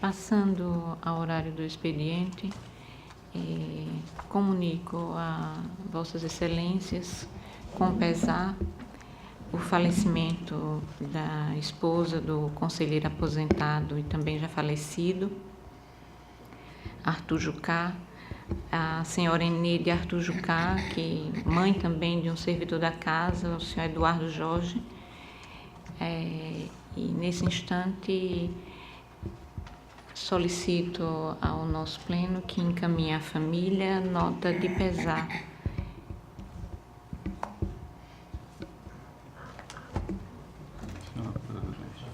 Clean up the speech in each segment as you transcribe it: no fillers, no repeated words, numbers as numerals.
Passando ao horário do expediente, comunico a Vossas Excelências, com pesar, o falecimento da esposa do conselheiro aposentado e também já falecido, Arthur Jucá, a senhora Eneide Arthur Jucá, que mãe também de um servidor da casa, o senhor Eduardo Jorge. E nesse instante solicito ao nosso pleno que encaminhe à família nota de pesar.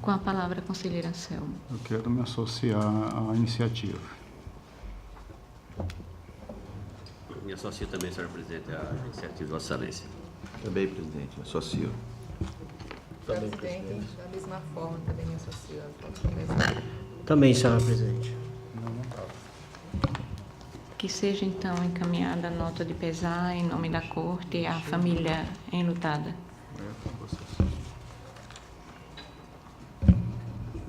Com a palavra, conselheira Anselmo. Eu quero me associar à iniciativa. Me associo também, senhor presidente, à iniciativa de Vossa Excelência. Também, presidente, me associo. Presidente, da mesma forma, também me associo. Também, senhora presidente. Que seja, então, encaminhada a nota de pesar em nome da Corte à família enlutada.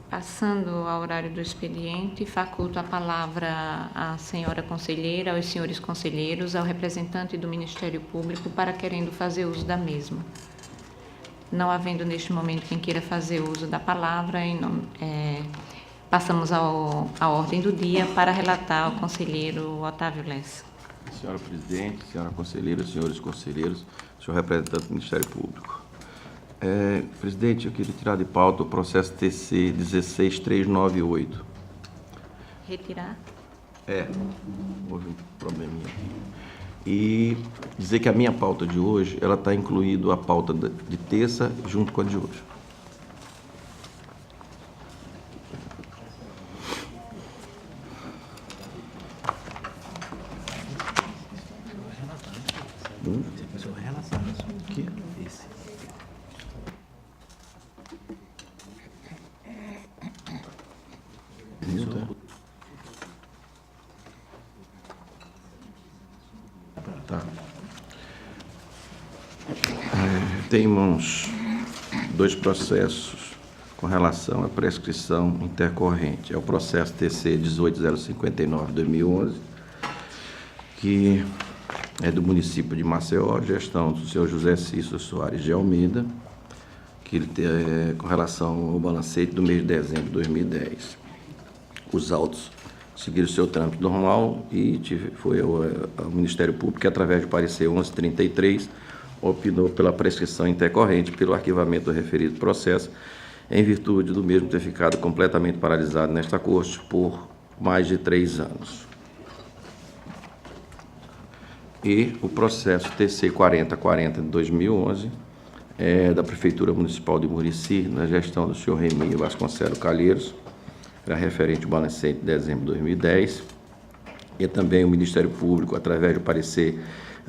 Passando ao horário do expediente, faculto a palavra à senhora conselheira, aos senhores conselheiros, ao representante do Ministério Público para querendo fazer uso da mesma. Não havendo neste momento quem queira fazer uso da palavra, passamos à ordem do dia para relatar ao conselheiro Otávio Lessa. Senhora presidente, senhora conselheira, senhores conselheiros, senhor representante do Ministério Público. Presidente, eu queria tirar de pauta o processo TC 16398. Retirar? Houve um probleminha aqui. E dizer que a minha pauta de hoje, ela está incluída a pauta de terça junto com a de hoje. Tá. Tem em mãos dois processos com relação à prescrição intercorrente. É o processo TC 18059-2011, que é do município de Maceió, gestão do senhor José Cícero Soares de Almeida, que ele tem com relação ao balancete do mês de dezembro de 2010. Os autos seguiram o seu trâmite normal e foi ao Ministério Público que, através do parecer 1133, opinou pela prescrição intercorrente pelo arquivamento do referido processo, em virtude do mesmo ter ficado completamente paralisado nesta Corte por mais de 3 anos. E o processo TC 4040 de 2011, da Prefeitura Municipal de Murici, na gestão do senhor Remínio Vasconcelos Calheiros, era referente ao balancete de dezembro de 2010, e também o Ministério Público, através do parecer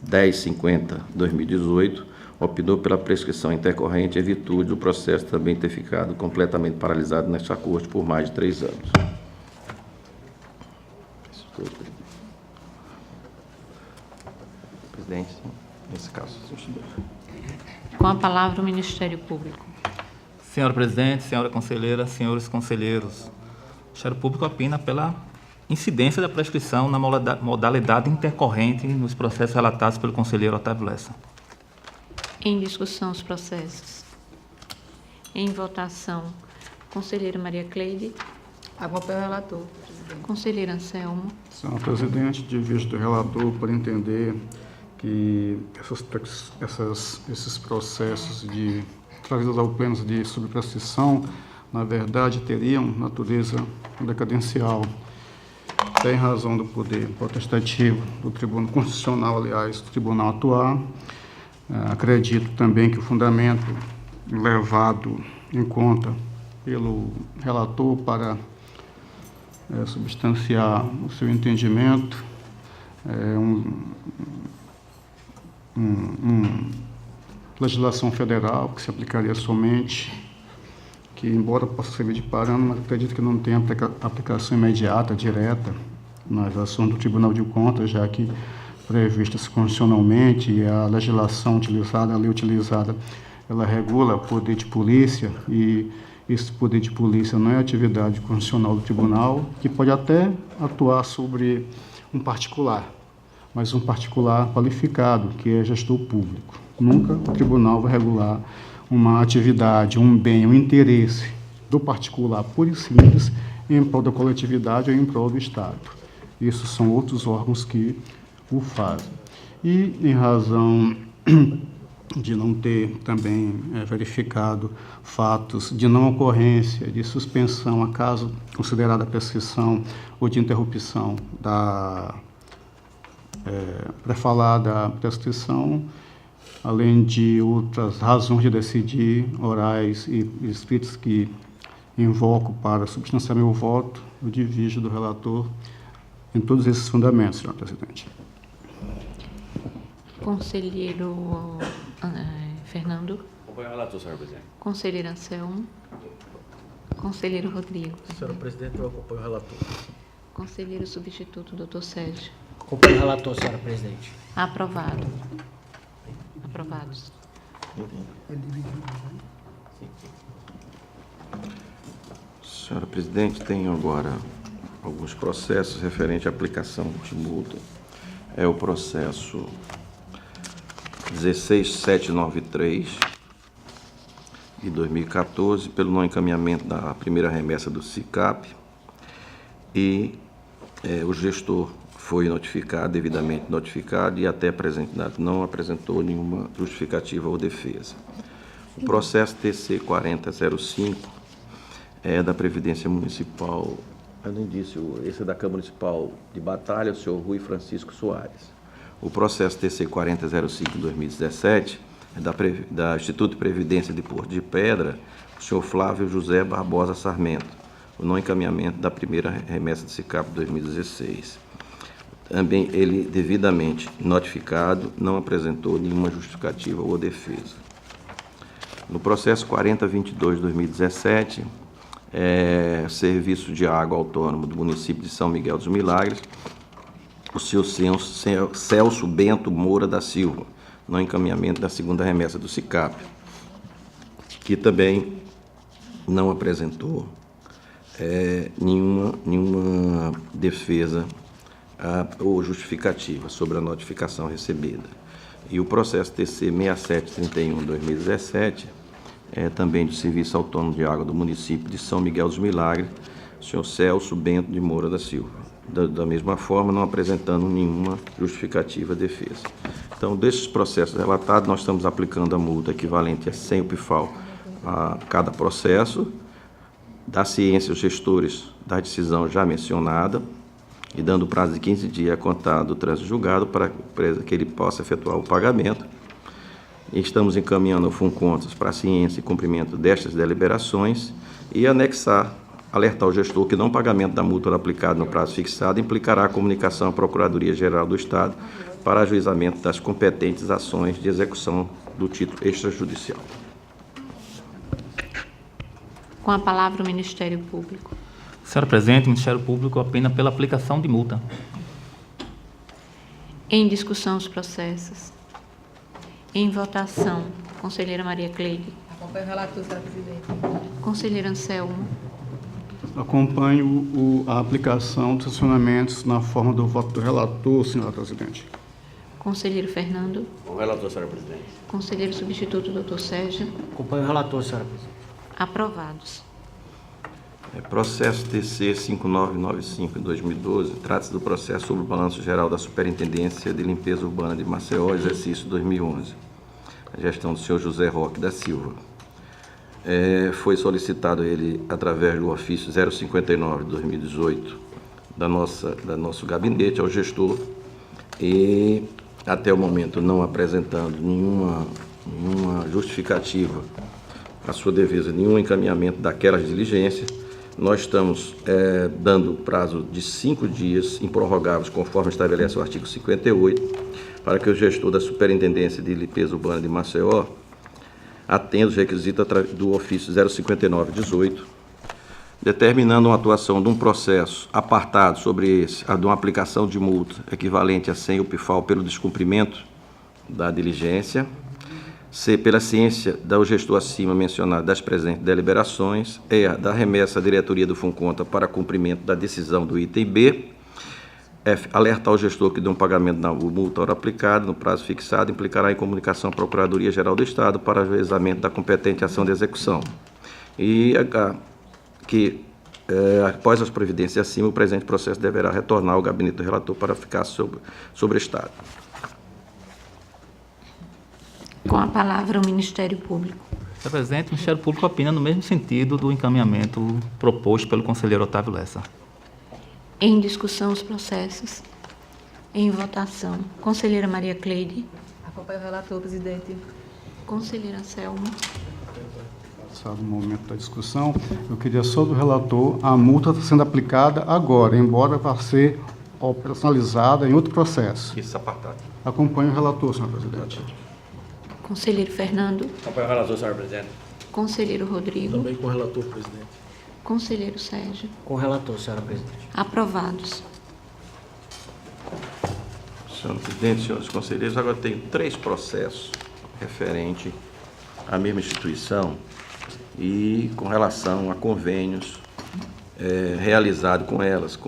1050-2018, opinou pela prescrição intercorrente em virtude do processo também ter ficado completamente paralisado nesta Corte por mais de 3 anos. Presidente, nesse caso. Com a palavra o Ministério Público. Senhora presidente, senhora conselheira, senhores conselheiros, o Ministério Público opina pela incidência da prescrição na modalidade intercorrente nos processos relatados pelo conselheiro Otávio Lessa. Em discussão os processos. Em votação, conselheira Maria Cleide. Acompanho o relator, presidente. Conselheira Anselmo. Senhor presidente, divido do relator por entender que esses processos trazidos ao pleno de subprescrição, na verdade, teriam natureza decadencial. Tem razão do poder potestativo do Tribunal Constitucional, aliás, do Tribunal atuar. Acredito também que o fundamento levado em conta pelo relator para substanciar o seu entendimento legislação federal que se aplicaria somente, que embora possa servir de parâmetro, mas acredito que não tem aplicação imediata, direta, nas ações do Tribunal de Contas, já que previstas constitucionalmente, e a legislação utilizada, a lei utilizada, ela regula o poder de polícia e esse poder de polícia não é atividade constitucional do tribunal, que pode até atuar sobre um particular, mas um particular qualificado, que é gestor público. Nunca o tribunal vai regular uma atividade, um bem, um interesse do particular puro e simples em prol da coletividade ou em prol do Estado. Isso são outros órgãos que o fazem. E, em razão de não ter também verificado fatos de não ocorrência, de suspensão, acaso considerada prescrição ou de interrupção da pré-falada prescrição, além de outras razões de decidir, orais e escritas que invoco para substanciar meu voto, eu divido do relator em todos esses fundamentos, senhor presidente. Conselheiro Fernando. Acompanho o relator, senhor presidente. Conselheiro Anselmo. Conselheiro Rodrigo. Senhora presidente, eu acompanho o relator. Conselheiro substituto, doutor Sérgio. Acompanho o relator, senhora presidente. Aprovado. Aprovados. Senhora presidente, tenho agora alguns processos referentes à aplicação de multa. É o processo 16793 de 2014, pelo não encaminhamento da primeira remessa do SICAP, e o gestor foi notificado, devidamente notificado, e até presente data não apresentou nenhuma justificativa ou defesa. O processo TC 4005 é da Previdência Municipal, além disso, esse é da Câmara Municipal de Batalha, o senhor Rui Francisco Soares. O processo TC 4005 de 2017 é da Instituto de Previdência de Porto de Pedra, o senhor Flávio José Barbosa Sarmento, o não encaminhamento da primeira remessa de SICAP de 2016. Também ele, devidamente notificado, não apresentou nenhuma justificativa ou defesa. No processo 4022 de 2017, Serviço de Água Autônomo do município de São Miguel dos Milagres, o senhor Celso Bento Moura da Silva, no encaminhamento da segunda remessa do SICAP, que também não apresentou nenhuma defesa ou justificativa sobre a notificação recebida. E o processo TC 6731 de 2017 é também do Serviço Autônomo de Água do município de São Miguel dos Milagres, o senhor Celso Bento de Moura da Silva. Da mesma forma, não apresentando nenhuma justificativa defesa. Então, desses processos relatados, nós estamos aplicando a multa equivalente a 100 UPFAL a cada processo, da ciência os gestores da decisão já mencionada, e dando prazo de 15 dias a contar do trânsito julgado para que ele possa efetuar o pagamento. E estamos encaminhando ao FUNCONTAS para a ciência e cumprimento destas deliberações e alertar o gestor que não pagamento da multa aplicada no prazo fixado implicará a comunicação à Procuradoria-Geral do Estado para ajuizamento das competentes ações de execução do título extrajudicial. Com a palavra o Ministério Público. Senhora presidente, o Ministério Público opina pela aplicação de multa. Em discussão os processos. Em votação, conselheira Maria Cleide. Acompanho o relator, senhora presidente. Conselheiro Anselmo. Acompanho a aplicação dos sancionamentos na forma do voto do relator, senhora presidente. Conselheiro Fernando. Com o relator, senhora presidente. Conselheiro substituto, doutor Sérgio. Acompanho o relator, senhora presidente. Aprovados. Processo TC 5995 de 2012, trata-se do processo sobre o balanço geral da Superintendência de Limpeza Urbana de Maceió, exercício 2011. A gestão do senhor José Roque da Silva. Foi solicitado ele através do ofício 059 de 2018 do nosso gabinete ao gestor e até o momento não apresentando nenhuma justificativa à sua defesa, nenhum encaminhamento daquelas diligências. Nós estamos dando prazo de 5 dias improrrogáveis, conforme estabelece o artigo 58, para que o gestor da Superintendência de Limpeza Urbana de Maceió atenda os requisitos do ofício 059/18, determinando uma atuação de um processo apartado sobre esse, de uma aplicação de multa equivalente a 100 UPFAL pelo descumprimento da diligência, C, pela ciência do gestor acima mencionado das presentes deliberações. E, da remessa à diretoria do Funconta para cumprimento da decisão do item B. F, alertar o gestor que de um pagamento da multa hora aplicada no prazo fixado implicará em comunicação à Procuradoria-Geral do Estado para ajuizamento da competente ação de execução. E H, que após as providências acima, o presente processo deverá retornar ao gabinete do relator para ficar sobre estado. Com a palavra o Ministério Público. Senhor presidente, o Ministério Público opina no mesmo sentido do encaminhamento proposto pelo conselheiro Otávio Lessa. Em discussão os processos. Em votação. Conselheira Maria Cleide. Acompanho o relator, presidente. Conselheira Selma. Passado o momento da discussão, eu queria só do relator, a multa está sendo aplicada agora, embora vá ser operacionalizada em outro processo. Isso, apartado. Acompanho o relator, senhor presidente. Conselheiro Fernando. Acompanho o relator, senhor presidente. Conselheiro Rodrigo. Também com o relator, presidente. Conselheiro Sérgio. Com o relator, senhora presidente. Aprovados. Senhor presidente, senhores conselheiros, agora tenho 3 processos referentes à mesma instituição e com relação a convênios realizados com elas,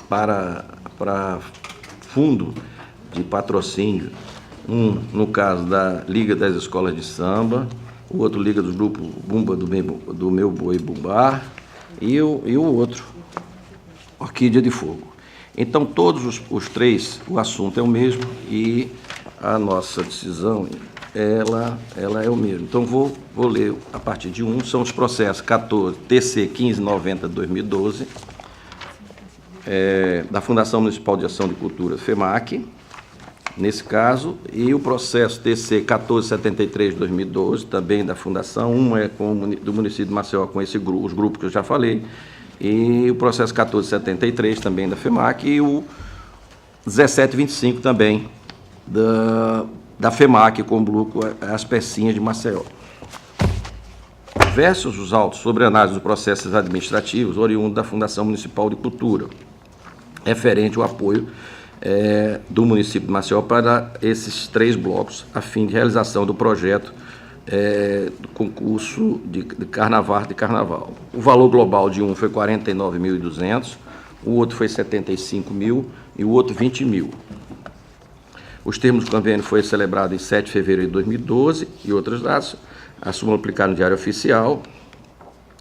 para fundo de patrocínio, um no caso da Liga das Escolas de Samba, o outro Liga do Grupo Bumba do Meu Boi Bumbar e o outro, Orquídea de Fogo. Então, todos os 3, o assunto é o mesmo e a nossa decisão, ela é o mesmo. Então, vou ler a partir de um, são os processos 14, TC 1590-2012, da Fundação Municipal de Ação de Cultura, FEMAC, nesse caso, e o processo TC 1473-2012, também da Fundação, um é do município de Maceió, com os grupos que eu já falei, e o processo 1473, também da FEMAC, e o 1725, também, da FEMAC, com o grupo As Pecinhas de Maceió. Versos os autos sobre análise dos processos administrativos oriundos da Fundação Municipal de Cultura, referente ao apoio do município de Maceió para esses 3 blocos, a fim de realização do projeto do concurso de carnaval. O valor global de um foi 49.200, o outro foi 75.000 e o outro 20.000. Os termos do convênio foi celebrado em 7 de fevereiro de 2012 e outras datas, a súmula aplicada no Diário Oficial.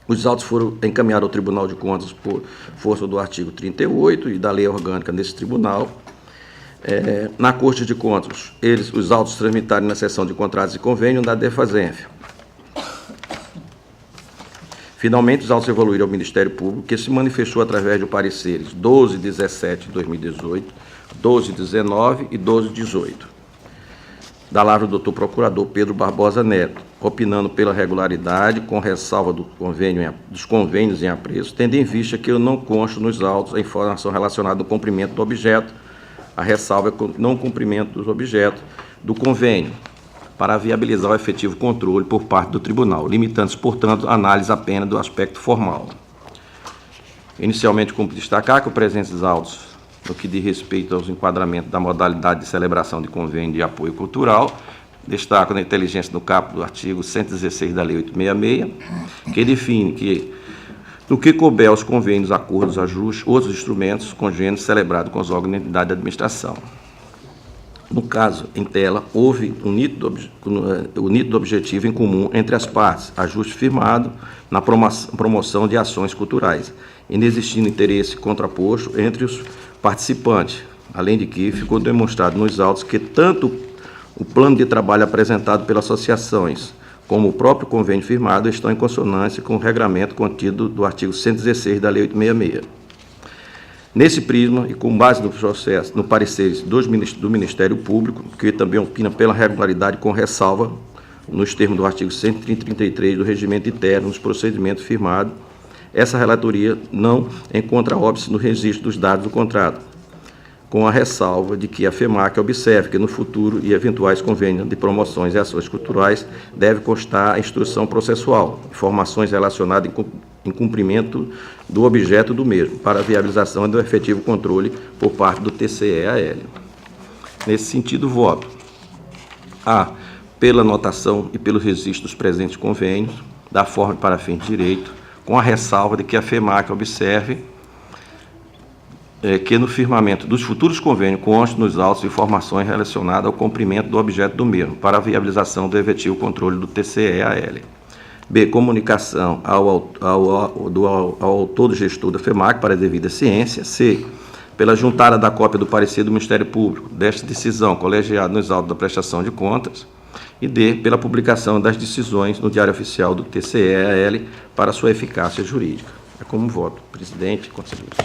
Os autos foram encaminhados ao Tribunal de Contas por força do artigo 38 e da lei orgânica desse tribunal. Na Corte de Contas, os autos tramitaram na seção de contratos e convênio da DEFASENF. Finalmente, os autos evoluíram ao Ministério Público, que se manifestou através de pareceres 12/17 de 2018, 12/19 e 12/18, da lavra do Dr. Procurador Pedro Barbosa Neto, opinando pela regularidade, com ressalva dos convênios em apreço, tendo em vista que eu não consto nos autos a informação relacionada ao cumprimento do objeto, a ressalva é não cumprimento dos objetos do convênio, para viabilizar o efetivo controle por parte do tribunal, limitando-se, portanto, a análise apenas do aspecto formal. Inicialmente, cumpre destacar que os presentes autos, no que diz respeito aos enquadramentos da modalidade de celebração de convênio de apoio cultural, destacam na inteligência no caput do artigo 116 da Lei 866, que define que, no que couber aos convênios, acordos, ajustes, outros instrumentos congêneres celebrados com os órgãos de entidade de administração. No caso, em tela, houve um nítido objetivo em comum entre as partes, ajuste firmado na promoção de ações culturais, inexistindo interesse contraposto entre os participantes, além de que ficou demonstrado nos autos que tanto o plano de trabalho apresentado pelas associações como o próprio convênio firmado estão em consonância com o regramento contido do artigo 116 da Lei 866. Nesse prisma, e com base no processo, no parecer do Ministério Público, que também opina pela regularidade com ressalva, nos termos do artigo 133 do Regimento Interno, nos procedimentos firmados, essa relatoria não encontra óbice no registro dos dados do contrato, com a ressalva de que a FEMAC observe que no futuro e eventuais convênios de promoções e ações culturais deve constar a instrução processual, informações relacionadas em cumprimento do objeto do mesmo, para a viabilização do efetivo controle por parte do TCE-AL. Nesse sentido, voto A, pela anotação e pelo registro dos presentes convênios, da forma para fim de direito, com a ressalva de que a FEMAC observe que no firmamento dos futuros convênios conste nos autos informações relacionadas ao cumprimento do objeto do mesmo, para a viabilização do efetivo controle do TCE-AL. B, comunicação ao autor do gestor da FEMAC para a devida ciência. C, pela juntada da cópia do parecer do Ministério Público desta decisão colegiada nos autos da prestação de contas. E D, pela publicação das decisões no Diário Oficial do TCE-AL para sua eficácia jurídica. É como voto, presidente e conselheiros.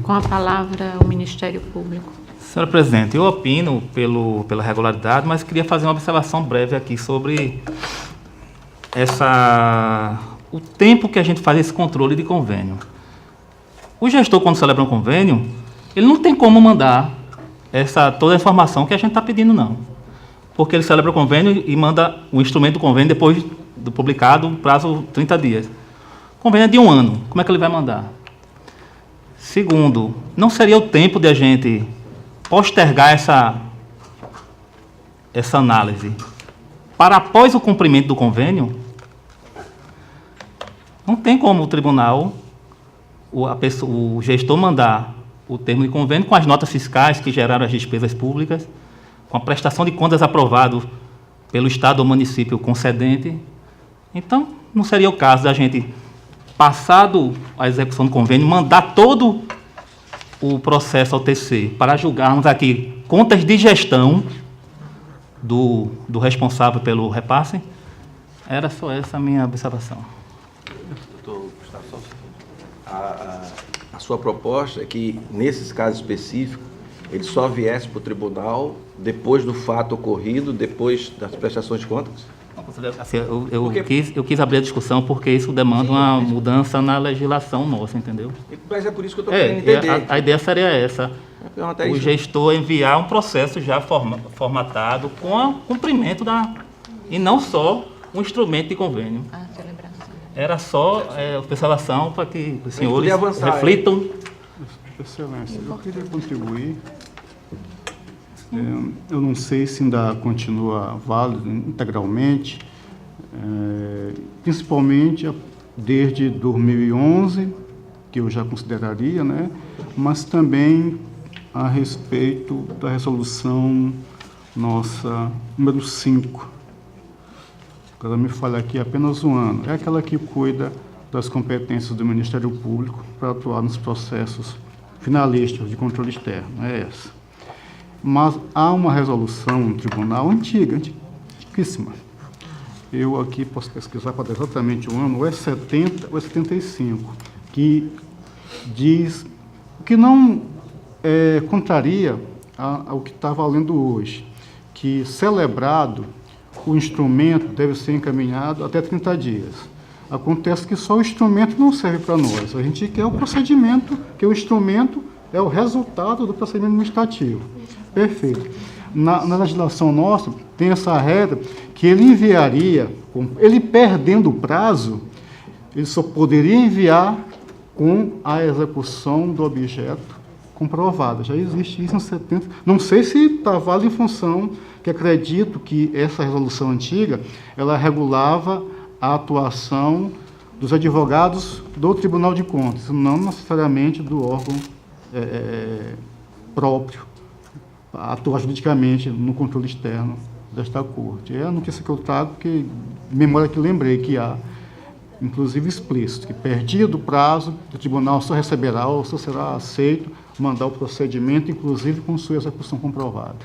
Com a palavra, o Ministério Público. Senhora Presidente, eu opino pela regularidade, mas queria fazer uma observação breve aqui sobre o tempo que a gente faz esse controle de convênio. O gestor, quando celebra um convênio, ele não tem como mandar toda a informação que a gente está pedindo, não. Porque ele celebra o convênio e manda o instrumento do convênio depois do publicado, prazo 30 dias. O convênio é de 1 ano, como é que ele vai mandar? Segundo, não seria o tempo de a gente postergar essa análise para após o cumprimento do convênio? Não tem como o tribunal, o gestor mandar o termo de convênio com as notas fiscais que geraram as despesas públicas, com a prestação de contas aprovado pelo Estado ou município concedente. Então, não seria o caso da gente, passado a execução do convênio, mandar todo o processo ao TC para julgarmos aqui contas de gestão do responsável pelo repasse? Era só essa a minha observação. Doutor Gustavo, só um segundo. A sua proposta é que, nesses casos específicos, ele só viesse para o tribunal depois do fato ocorrido, depois das prestações de contas? Assim, eu quis abrir a discussão porque isso demanda uma mudança na legislação nossa, entendeu? Mas é por isso que eu estou querendo entender. A ideia seria essa. O gestor enviar um processo já formatado com o cumprimento e não só um instrumento de convênio. Era só observação para que os senhores reflitam. Excelência, eu queria contribuir. Eu não sei se ainda continua válido integralmente, principalmente desde 2011, que eu já consideraria, né? Mas também a respeito da resolução nossa número 5. Agora me falha aqui apenas um ano. É aquela que cuida das competências do Ministério Público para atuar nos processos finalistas de controle externo, é essa. Mas há uma resolução no tribunal antiquíssima. Eu aqui posso pesquisar para dar exatamente o ano, ou é 70 ou é 75, que diz que não contraria ao que está valendo hoje, que celebrado o instrumento deve ser encaminhado até 30 dias. Acontece que só o instrumento não serve para nós. A gente quer o procedimento, que o instrumento é o resultado do procedimento administrativo. Perfeito. Na legislação nossa, tem essa regra que ele enviaria, ele perdendo o prazo, ele só poderia enviar com a execução do objeto comprovada. Já existe isso em 70. Não sei se está válido em função que acredito que essa resolução antiga, ela regulava a atuação dos advogados do Tribunal de Contas, não necessariamente do órgão próprio, atuar juridicamente no controle externo desta Corte. É a notícia que eu trago, porque memória que lembrei que há, inclusive explícito, que perdido o prazo, o tribunal só receberá ou só será aceito mandar o procedimento, inclusive com sua execução comprovada.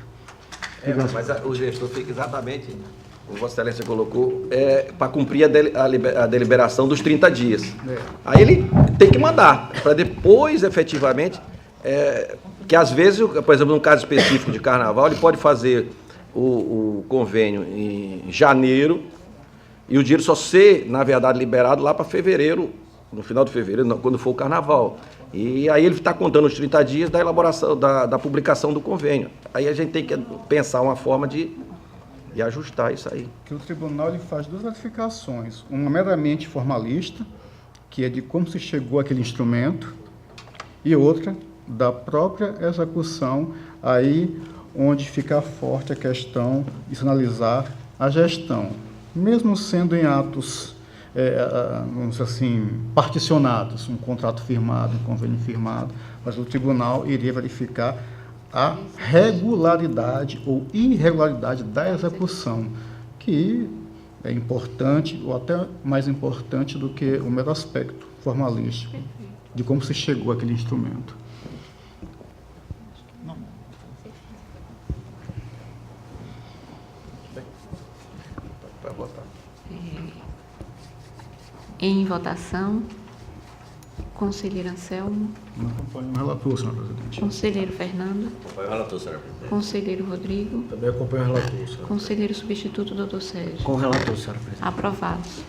Mas o gestor fica exatamente, como Vossa Excelência colocou, para cumprir a deliberação dos 30 dias. Aí ele tem que mandar, para depois, efetivamente, que às vezes, por exemplo, num caso específico de carnaval, ele pode fazer o convênio em janeiro e o dinheiro só ser, na verdade, liberado lá para fevereiro, no final de fevereiro, quando for o carnaval. E aí ele está contando os 30 dias da elaboração, da publicação do convênio. Aí a gente tem que pensar uma forma de ajustar isso aí. Que o tribunal ele faz duas verificações. Uma meramente formalista, que é de como se chegou àquele instrumento, e outra da própria execução. Aí onde fica forte a questão de se analisar a gestão, mesmo sendo em atos, vamos dizer assim, particionados, um contrato firmado, um convênio firmado, mas o tribunal iria verificar a regularidade ou irregularidade da execução, que é importante, ou até mais importante do que o mero aspecto formalístico de como se chegou àquele instrumento. Para votar. Em votação, conselheiro Anselmo, Não acompanho o relator, senhor presidente. conselheiro Fernando, Acompanho o relator, senhora presidente. conselheiro Rodrigo, Também acompanho o relator, senhora. conselheiro substituto doutor Sérgio. Com o relator, senhora presidente. Aprovados.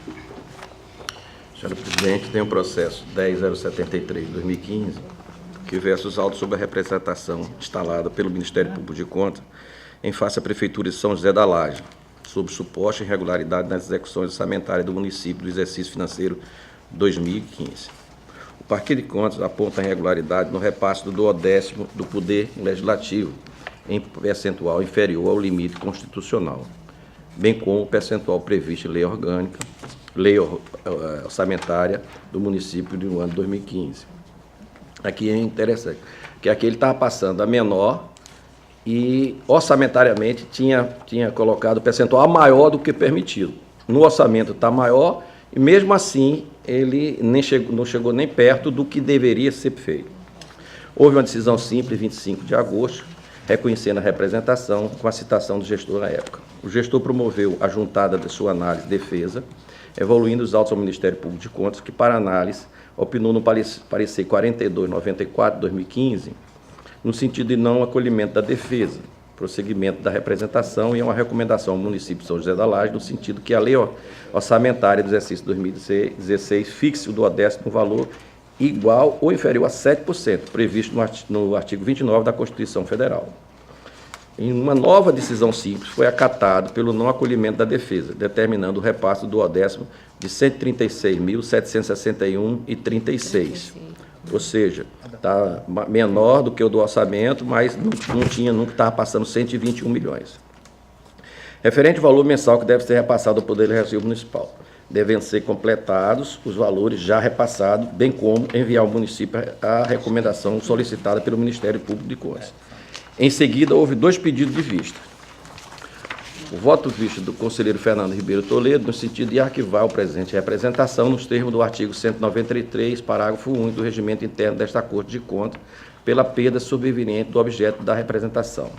Senhora presidente, tem o processo 10.073/2015, que versa os autos sobre a representação instalada pelo Ministério Público de Contas em face à Prefeitura de São José da Laje, sobre suposta irregularidade nas execuções orçamentárias do município do exercício financeiro 2015. O Parquet de Contas aponta a irregularidade no repasse do 12º do Poder Legislativo, em percentual inferior ao limite constitucional, bem como o percentual previsto em lei orgânica, lei orçamentária do município do ano 2015. Aqui é interessante, que aqui ele estava passando a menor e orçamentariamente tinha colocado o percentual maior do que permitido. No orçamento está maior e mesmo assim ele não chegou nem perto do que deveria ser feito. Houve uma decisão simples, 25 de agosto, reconhecendo a representação com a citação do gestor na época. O gestor promoveu a juntada de sua análise e defesa, evoluindo os autos ao Ministério Público de Contas, que para análise opinou no parecer 42/94/2015, no sentido de não acolhimento da defesa, prosseguimento da representação e uma recomendação ao município de São José da Laje, no sentido que a lei orçamentária do exercício 2016 fixe o do 10º no valor igual ou inferior a 7%, previsto no artigo 29 da Constituição Federal. Em uma nova decisão simples, foi acatado pelo não acolhimento da defesa, determinando o repasse do 10º de R$ 136.761,36. Ou seja, está menor do que o do orçamento, mas nunca estava passando 121 milhões. Referente ao valor mensal que deve ser repassado ao Poder Legislativo Municipal, devem ser completados os valores já repassados, bem como enviar ao município a recomendação solicitada pelo Ministério Público de Contas. Em seguida, houve 2 pedidos de vista. O voto visto do conselheiro Fernando Ribeiro Toledo, no sentido de arquivar o presente representação nos termos do artigo 193, parágrafo 1 do regimento interno desta Corte de Contas, pela perda sobreveniente do objeto da representação.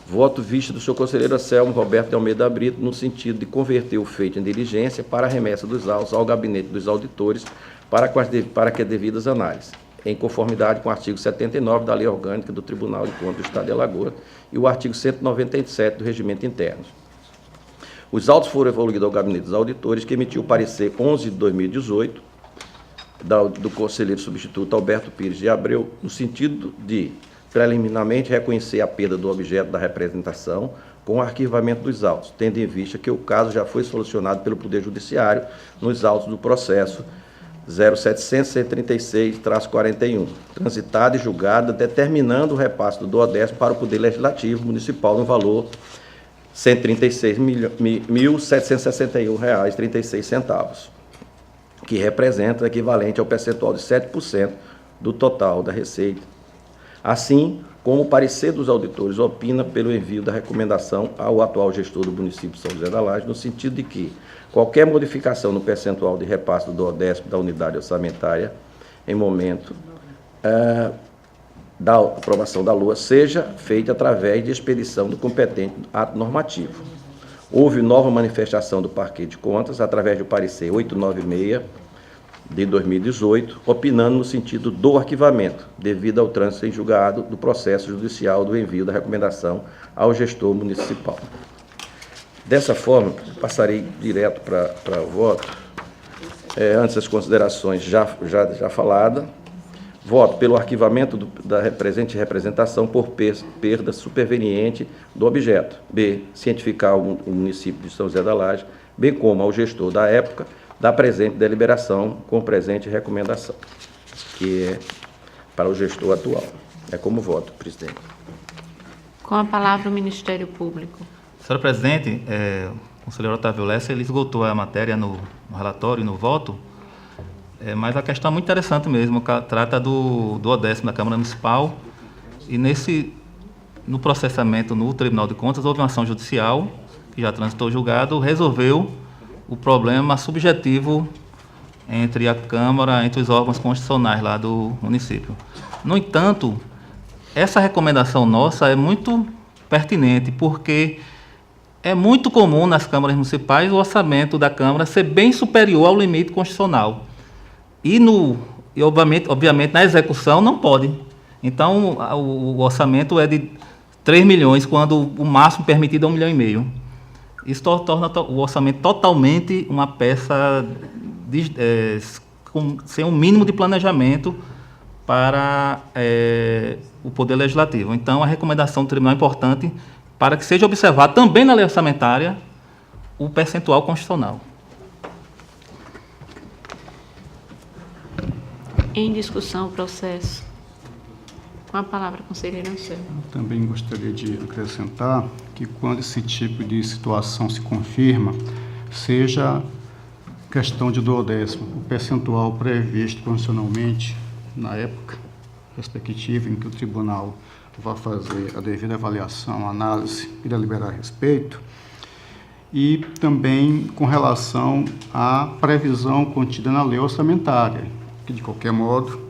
Voto visto do senhor conselheiro Anselmo Roberto de Almeida Brito, no sentido de converter o feito em diligência para a remessa dos autos ao gabinete dos auditores para que devidas análises, em conformidade com o artigo 79 da Lei Orgânica do Tribunal de Contas do Estado de Alagoas e o artigo 197 do Regimento Interno. Os autos foram evoluídos ao Gabinete dos Auditores, que emitiu o parecer 11 de 2018, do conselheiro substituto Alberto Pires de Abreu, no sentido de, preliminarmente, reconhecer a perda do objeto da representação com o arquivamento dos autos, tendo em vista que o caso já foi solucionado pelo Poder Judiciário nos autos do processo 0700-136-41, transitado e julgado, determinando o repasse do 10º para o Poder Legislativo Municipal no valor R$ 136.761,36, que representa o equivalente ao percentual de 7% do total da receita. Assim, como o parecer dos auditores opina pelo envio da recomendação ao atual gestor do município de São José da Laje, no sentido de que qualquer modificação no percentual de repasse do 10º da unidade orçamentária em momento da aprovação da LOA seja feita através de expedição do competente ato normativo. Houve nova manifestação do Parquet de Contas através do parecer 896 de 2018, opinando no sentido do arquivamento, devido ao trânsito em julgado do processo judicial do envio da recomendação ao gestor municipal. Dessa forma, passarei direto para o voto. Antes das considerações já faladas, voto pelo arquivamento da presente representação por perda superveniente do objeto. B, cientificar o município de São José da Laje, bem como ao gestor da época, da presente deliberação com presente recomendação, que é para o gestor atual. É como voto, presidente. Com a palavra o Ministério Público. Senhora Presidente, o conselheiro Otávio Lessa, ele esgotou a matéria no relatório e no voto, mas a questão é muito interessante mesmo, trata do ODESM da Câmara Municipal, e no processamento no Tribunal de Contas houve uma ação judicial, que já transitou julgado, resolveu o problema subjetivo entre a Câmara, entre os órgãos constitucionais lá do município. No entanto, essa recomendação nossa é muito pertinente, porque é muito comum nas câmaras municipais o orçamento da Câmara ser bem superior ao limite constitucional. E obviamente, na execução não pode. Então, o orçamento é de 3 milhões, quando o máximo permitido é 1,5 milhão. Isso torna o orçamento totalmente uma peça sem um mínimo de planejamento para o Poder Legislativo. Então, a recomendação do Tribunal é importante para que seja observado também na lei orçamentária o percentual constitucional. Em discussão, o processo. Com a palavra, conselheiro Anselmo. Eu também gostaria de acrescentar que quando esse tipo de situação se confirma, seja questão de duodécimo, o percentual previsto constitucionalmente na época respectiva em que o tribunal vai fazer a devida avaliação, análise e deliberar a respeito, e também com relação à previsão contida na lei orçamentária, que de qualquer modo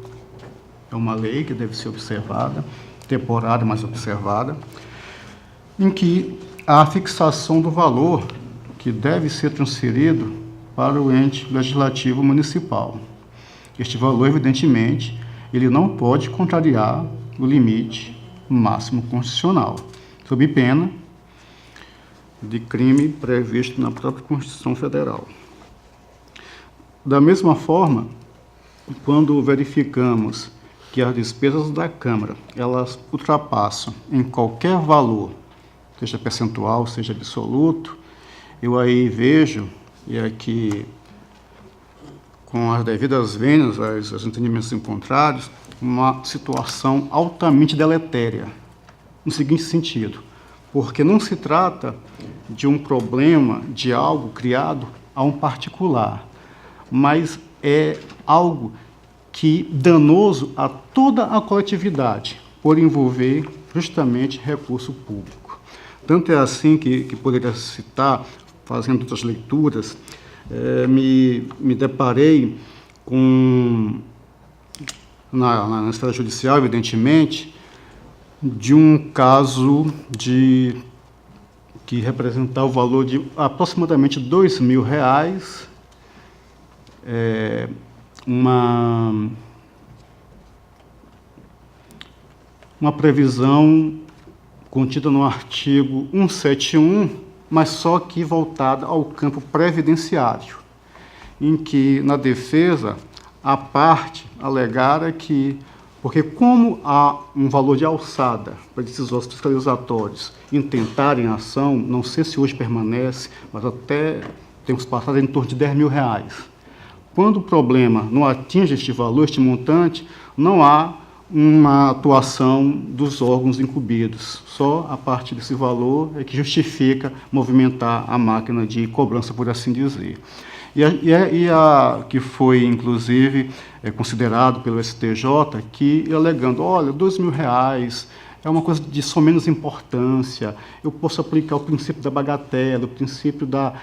é uma lei que deve ser observada, temporária, mas observada, em que há a fixação do valor que deve ser transferido para o ente legislativo municipal. Este valor, evidentemente, ele não pode contrariar o limite máximo constitucional, sob pena de crime previsto na própria Constituição Federal. Da mesma forma, quando verificamos que as despesas da Câmara, elas ultrapassam em qualquer valor, seja percentual, seja absoluto, eu aí vejo, e aqui com as devidas vênias, os entendimentos encontrados, uma situação altamente deletéria, no seguinte sentido, porque não se trata de um problema, de algo criado a um particular, mas é algo que danoso a toda a coletividade, por envolver justamente recurso público. Tanto é assim que poderia citar, fazendo outras leituras, me deparei com, na esfera judicial, evidentemente, de um caso que representava o valor de aproximadamente R$2.000, uma previsão contida no artigo 171, mas só que voltada ao campo previdenciário, em que, na defesa, a parte alegara que, porque como há um valor de alçada para esses órgãos fiscalizatórios intentarem a ação, não sei se hoje permanece, mas até temos passado em torno de R$10.000. Quando o problema não atinge este valor, este montante, não há uma atuação dos órgãos incumbidos. Só a partir desse valor é que justifica movimentar a máquina de cobrança, por assim dizer. E a que foi, inclusive, considerado pelo STJ, que alegando, olha, R$2.000 é uma coisa de só menos importância, eu posso aplicar o princípio da bagatela, o princípio da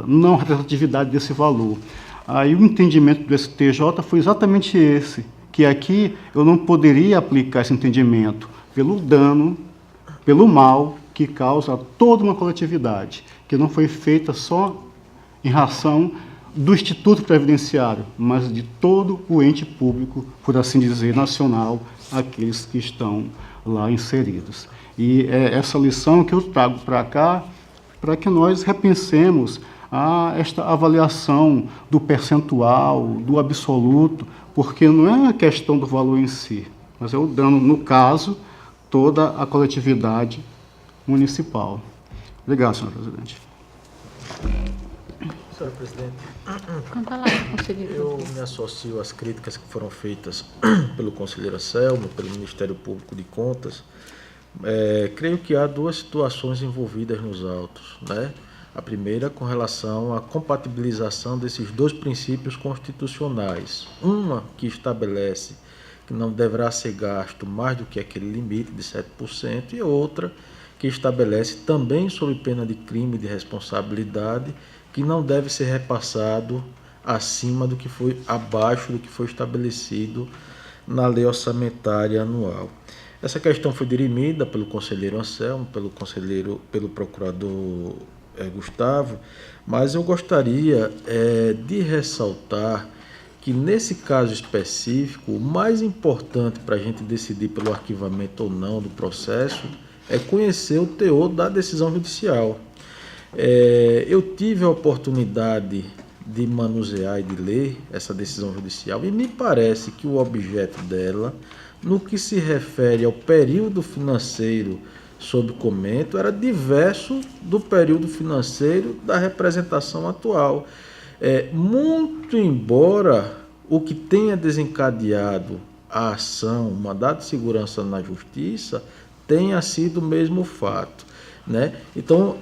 não representatividade desse valor. Aí o entendimento do STJ foi exatamente esse, que aqui eu não poderia aplicar esse entendimento pelo dano, pelo mal que causa a toda uma coletividade, que não foi feita só em razão do Instituto Previdenciário, mas de todo o ente público, por assim dizer, nacional, aqueles que estão lá inseridos. E é essa lição que eu trago para cá, para que nós repensemos esta avaliação do percentual, do absoluto, porque não é a questão do valor em si, mas é o dano, no caso, toda a coletividade municipal. Obrigado, senhor presidente. Senhora presidente, Com a palavra, conselheiro. eu me associo às críticas que foram feitas pelo conselheiro Anselmo, pelo Ministério Público de Contas, Creio que há duas situações envolvidas nos autos, né? A primeira com relação à compatibilização desses dois princípios constitucionais. Uma que estabelece que não deverá ser gasto mais do que aquele limite de 7%, e outra que estabelece também sob pena de crime de responsabilidade que não deve ser repassado abaixo do que foi estabelecido na lei orçamentária anual. Essa questão foi dirimida pelo conselheiro Anselmo, pelo procurador Gustavo, mas eu gostaria de ressaltar que nesse caso específico, o mais importante para a gente decidir pelo arquivamento ou não do processo é conhecer o teor da decisão judicial. Eu tive a oportunidade de manusear e de ler essa decisão judicial e me parece que o objeto dela, no que se refere ao período financeiro sob comento, era diverso do período financeiro da representação atual. Muito embora o que tenha desencadeado a ação, o mandado de segurança na justiça, tenha sido o mesmo fato, né? Então,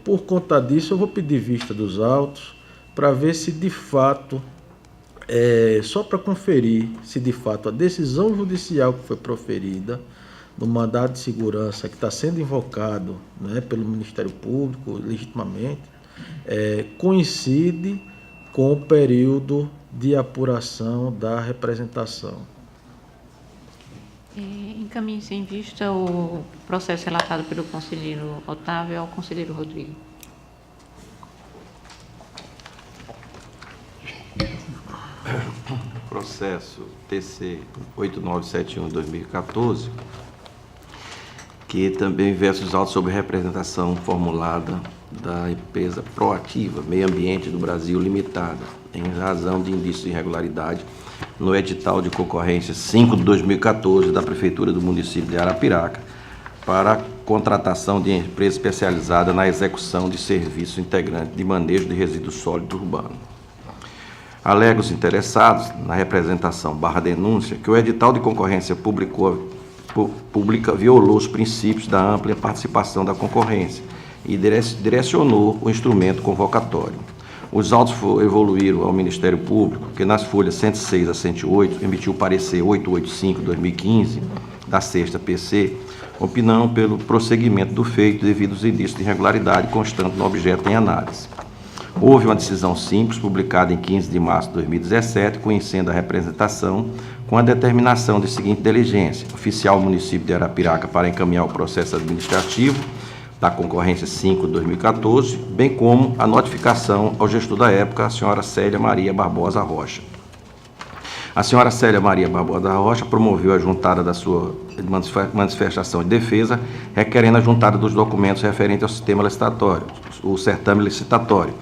por conta disso, eu vou pedir vista dos autos para ver se de fato, só para conferir se de fato a decisão judicial que foi proferida no mandado de segurança que está sendo invocado, né, pelo Ministério Público legitimamente, coincide com o período de apuração da representação. Encaminhe-se em vista o processo relatado pelo conselheiro Otávio ao conselheiro Rodrigo. Processo TC 8971/2014, que também versa os autos sobre representação formulada da empresa Proativa Meio Ambiente do Brasil Limitada, em razão de indícios de irregularidade no edital de concorrência 5 de 2014 da Prefeitura do município de Arapiraca para a contratação de empresa especializada na execução de serviços integrantes de manejo de resíduos sólidos urbanos. Alegam os interessados na representação /denúncia que o edital de concorrência pública violou os princípios da ampla participação da concorrência e direcionou o instrumento convocatório. Os autos evoluíram ao Ministério Público, que nas folhas 106 a 108 emitiu o parecer 885/2015 da 6ª PC, opinando pelo prosseguimento do feito devido aos indícios de irregularidade constantes no objeto em análise. Houve uma decisão simples, publicada em 15 de março de 2017, conhecendo a representação com a determinação de seguinte diligência: oficial município de Arapiraca para encaminhar o processo administrativo da concorrência 5 de 2014, bem como a notificação ao gestor da época, a senhora Célia Maria Barbosa Rocha. A senhora Célia Maria Barbosa Rocha promoveu a juntada da sua manifestação de defesa, requerendo a juntada dos documentos referentes ao sistema licitatório, o certame licitatório.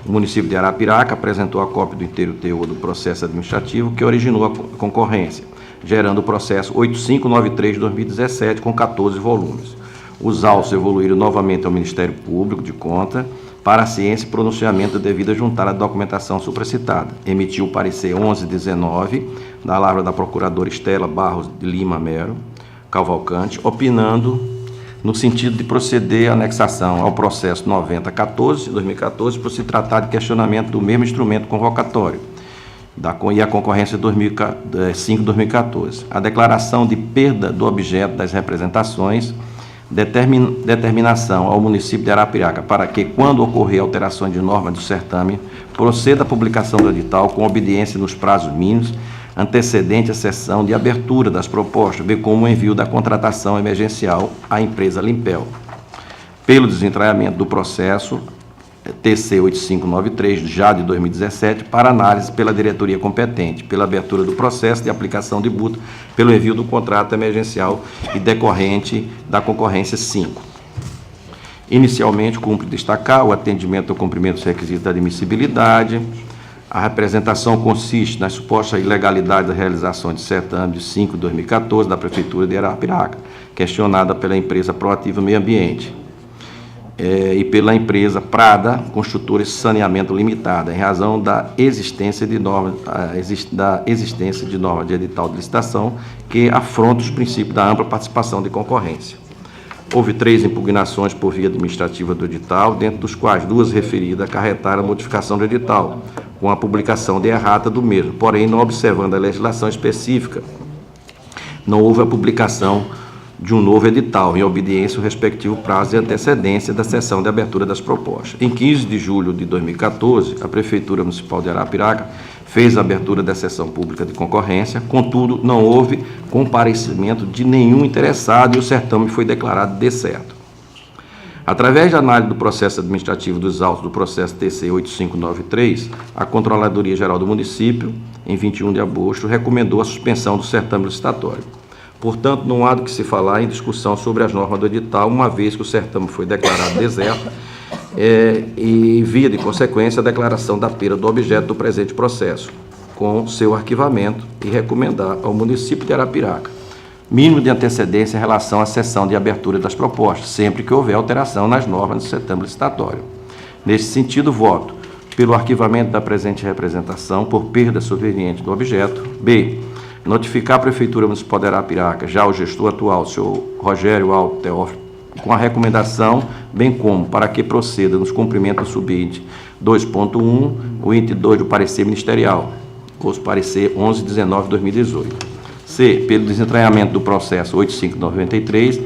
O município de Arapiraca apresentou a cópia do inteiro teor do processo administrativo que originou a concorrência, gerando o processo 8593 de 2017, com 14 volumes. Os autos evoluíram novamente ao Ministério Público de Conta para a ciência e pronunciamento da devida juntada da documentação supracitada. Emitiu o parecer 1119 da lavra da procuradora Estela Barros de Lima Mero Cavalcante, opinando no sentido de proceder à anexação ao processo 9014 de 2014 por se tratar de questionamento do mesmo instrumento convocatório e a concorrência 5 de 2014. A declaração de perda do objeto das representações, determinação ao município de Arapiraca para que, quando ocorrer alterações de norma do certame, proceda à publicação do edital com obediência nos prazos mínimos antecedente à sessão de abertura das propostas, bem como o envio da contratação emergencial à empresa Limpel. Pelo desentraiamento do processo TC 8593, já de 2017, para análise pela diretoria competente, pela abertura do processo de aplicação de multa, pelo envio do contrato emergencial e decorrente da concorrência 5. Inicialmente, cumpre destacar o atendimento ao cumprimento dos requisitos da admissibilidade. A representação consiste nas supostas ilegalidades da realização de certame de 5 de 2014 da Prefeitura de Arapiraca, questionada pela empresa Proativa Meio Ambiente. e pela empresa Prada Construtores Saneamento Limitada, em razão da existência de norma de edital de licitação que afronta os princípios da ampla participação de concorrência. Houve 3 impugnações por via administrativa do edital, dentro dos quais 2 referidas acarretaram a modificação do edital, com a publicação de errata do mesmo, porém, não observando a legislação específica, não houve a publicação de um novo edital, em obediência ao respectivo prazo de antecedência da sessão de abertura das propostas. Em 15 de julho de 2014, a Prefeitura Municipal de Arapiraca fez a abertura da sessão pública de concorrência, contudo, não houve comparecimento de nenhum interessado e o certame foi declarado descerto. Através da análise do processo administrativo dos autos do processo TC 8593, a Controladoria Geral do Município, em 21 de agosto, recomendou a suspensão do certame licitatório. Portanto, não há do que se falar em discussão sobre as normas do edital, uma vez que o certame foi declarado deserto e, via de consequência, a declaração da perda do objeto do presente processo, com seu arquivamento e recomendar ao município de Arapiraca mínimo de antecedência em relação à sessão de abertura das propostas, sempre que houver alteração nas normas do certame licitatório. Neste sentido, voto pelo arquivamento da presente representação por perda sobresviente do objeto. B. Notificar a Prefeitura Municipal de Arapiraca, já o gestor atual, o senhor Rogério Alto Teófilo, com a recomendação, bem como para que proceda nos cumprimentos do subinte 2.1, o item 2 do parecer ministerial, ou parecer 11/19/2018. C. Pelo desentranhamento do processo 8593,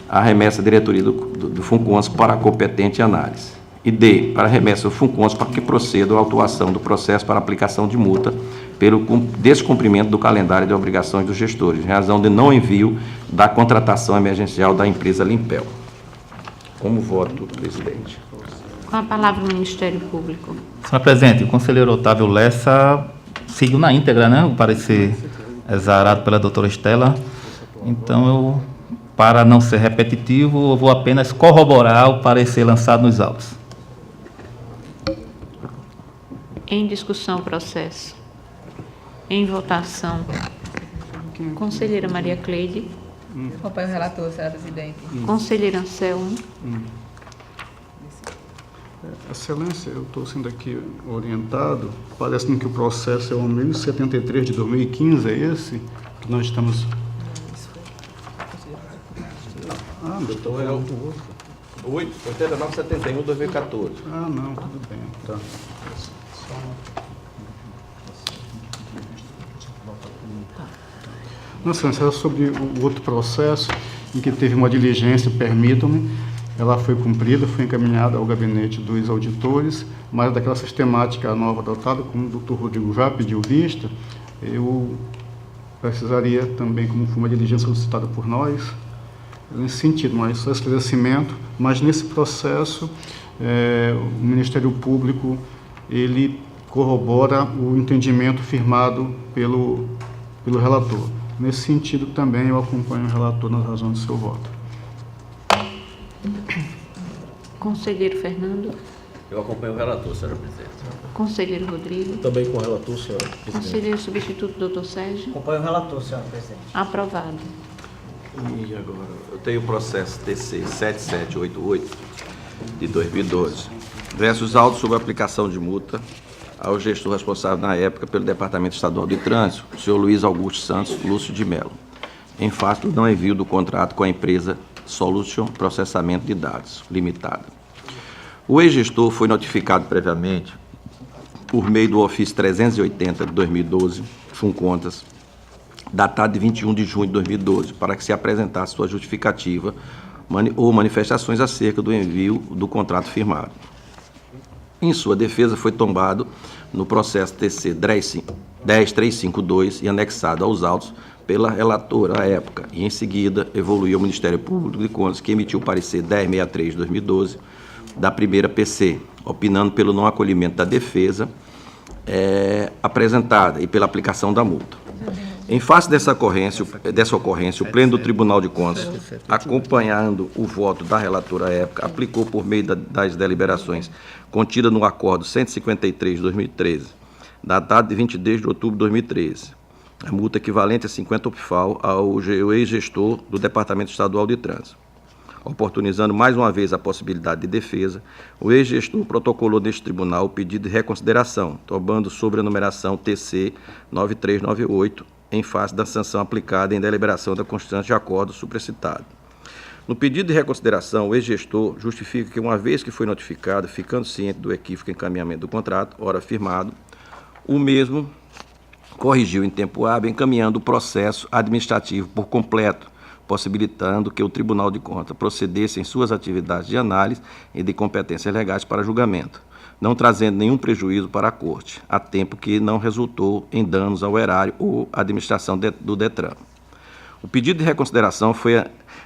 a remessa à diretoria do FUNCONS para a competente análise. E D. Para a remessa ao FUNCONS para que proceda a autuação do processo para aplicação de multa pelo descumprimento do calendário de obrigações dos gestores, em razão de não envio da contratação emergencial da empresa Limpel. Como voto, presidente? Com a palavra o Ministério Público. Senhor presidente, o conselheiro Otávio Lessa seguiu na íntegra, né, o parecer exarado pela doutora Estela. Então, para não ser repetitivo, eu vou apenas corroborar o parecer lançado nos autos. Em discussão o processo. Em votação. Conselheira Maria Cleide. Acompanho o relator, senhora presidente. Conselheiro Anselmo. Excelência, eu estou sendo aqui orientado, parece-me que o processo é o 1073 de 2015, é esse? Que nós estamos... Ah, Então é o 8971, 2014. Ah, não, tudo bem, tá. Não, Excelência, era sobre o outro processo, em que teve uma diligência, permitam-me, ela foi cumprida, foi encaminhada ao gabinete dos auditores, mas daquela sistemática nova adotada, como o doutor Rodrigo já pediu vista, eu precisaria também, como foi uma diligência solicitada por nós, nesse sentido, mas só esclarecimento, mas nesse processo, o Ministério Público, ele corrobora o entendimento firmado pelo relator. Nesse sentido, também eu acompanho o relator nas razões do seu voto. Conselheiro Fernando. Eu acompanho o relator, senhora presidente. Conselheiro Rodrigo. Também com o relator, senhora presidente. Conselheiro substituto, doutor Sérgio. Acompanho o relator, senhora presidente. Aprovado. E agora, eu tenho o processo TC 7788 de 2012, versus autos sobre aplicação de multa ao gestor responsável na época pelo Departamento Estadual de Trânsito, o senhor Luiz Augusto Santos Lúcio de Mello, em face do não envio do contrato com a empresa Solution Processamento de Dados Limitada. O ex-gestor foi notificado previamente por meio do ofício 380 de 2012, FUNCONTAS, datado de 21 de junho de 2012, para que se apresentasse sua justificativa ou manifestações acerca do envio do contrato firmado. Em sua defesa, foi tombado no processo TC 10352 e anexado aos autos pela relatora à época, e em seguida evoluiu ao Ministério Público de Contas, que emitiu o parecer 1063 de 2012 da primeira PC, opinando pelo não acolhimento da defesa apresentada e pela aplicação da multa. Em face dessa ocorrência, o Pleno do Tribunal de Contas, acompanhando o voto da relatora à época, aplicou por meio das deliberações contidas no Acordo 153 de 2013, datado de 22 de outubro de 2013, a multa equivalente a 50 UPFAL ao ex-gestor do Departamento Estadual de Trânsito. Oportunizando mais uma vez a possibilidade de defesa, o ex-gestor protocolou neste tribunal o pedido de reconsideração, tomando sobre a numeração TC 9398, em face da sanção aplicada em deliberação da constante de acordo supracitado. No pedido de reconsideração, o ex-gestor justifica que, uma vez que foi notificado, ficando ciente do equívoco encaminhamento do contrato, ora firmado, o mesmo corrigiu em tempo hábil, encaminhando o processo administrativo por completo, possibilitando que o Tribunal de Contas procedesse em suas atividades de análise e de competências legais para julgamento, não trazendo nenhum prejuízo para a Corte, a tempo que não resultou em danos ao erário ou à administração do DETRAN. O pedido de reconsideração foi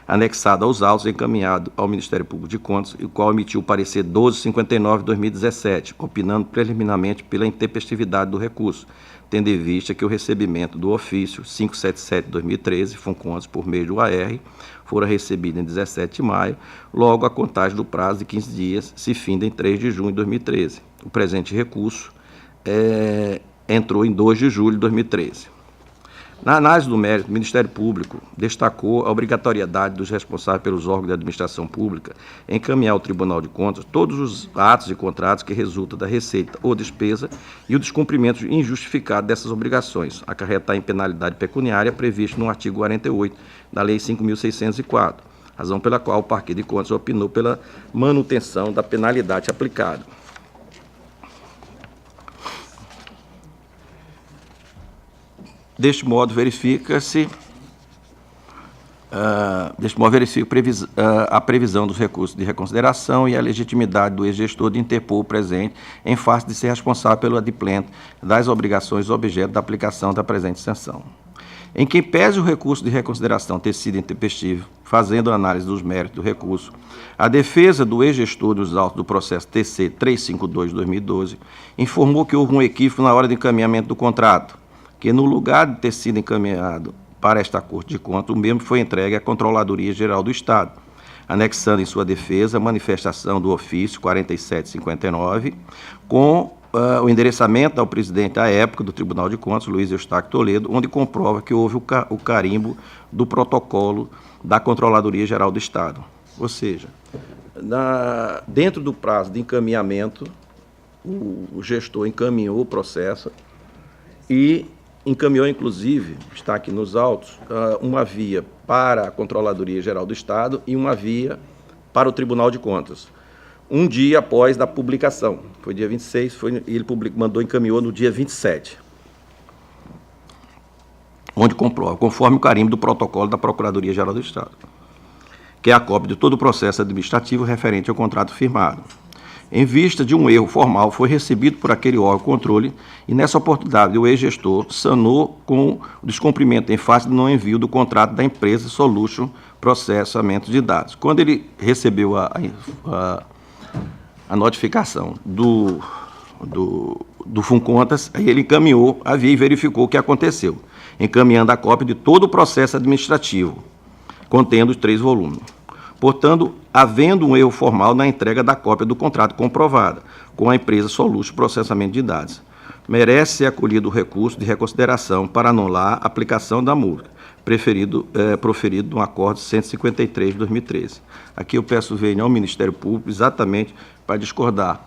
anexado aos autos e encaminhado ao Ministério Público de Contas, o qual emitiu o parecer 1259/2017, opinando preliminarmente pela intempestividade do recurso, tendo em vista que o recebimento do ofício 577/2013, FUNCONTAS, por meio do AR, fora recebido em 17 de maio, logo a contagem do prazo de 15 dias se finda em 3 de junho de 2013. O presente recurso entrou em 2 de julho de 2013. Na análise do mérito, o Ministério Público destacou a obrigatoriedade dos responsáveis pelos órgãos de administração pública em encaminhar ao Tribunal de Contas todos os atos e contratos que resultam da receita ou despesa e o descumprimento injustificado dessas obrigações, acarretar em penalidade pecuniária prevista no artigo 48 da Lei 5.604, razão pela qual o Parquet de Contas opinou pela manutenção da penalidade aplicada. Deste modo, verifica-se a previsão dos recursos de reconsideração e a legitimidade do ex-gestor de interpor o presente em face de ser responsável pelo adimplente das obrigações objeto da aplicação da presente sanção. Em que pese o recurso de reconsideração ter sido intempestivo, fazendo a análise dos méritos do recurso, a defesa do ex-gestor dos autos do processo TC 352/2012 informou que houve um equívoco na hora de encaminhamento do contrato, que no lugar de ter sido encaminhado para esta Corte de Contas, o mesmo foi entregue à Controladoria Geral do Estado, anexando em sua defesa a manifestação do ofício 4759, com o endereçamento ao presidente à época do Tribunal de Contas, Luiz Eustáquio Toledo, onde comprova que houve o carimbo do protocolo da Controladoria Geral do Estado. Ou seja, dentro do prazo de encaminhamento, o gestor encaminhou o processo e encaminhou, inclusive, está aqui nos autos, uma via para a Controladoria Geral do Estado e uma via para o Tribunal de Contas. Um dia após da publicação, foi dia 26, ele encaminhou no dia 27, onde comprova, conforme o carimbo do protocolo da Procuradoria Geral do Estado, que é a cópia de todo o processo administrativo referente ao contrato firmado. Em vista de um erro formal, foi recebido por aquele órgão de controle e, nessa oportunidade, o ex-gestor sanou com o descumprimento em face do não envio do contrato da empresa Solution Processamento de Dados. Quando ele recebeu a notificação do FUNCONTAS, aí ele encaminhou a via e verificou o que aconteceu, encaminhando a cópia de todo o processo administrativo, contendo os 3 volumes. Portanto, havendo um erro formal na entrega da cópia do contrato comprovada com a empresa Solution Processamento de Dados, merece ser acolhido o recurso de reconsideração para anular a aplicação da multa, proferido no Acordo 153 de 2013. Aqui eu peço vênia ao Ministério Público exatamente para discordar,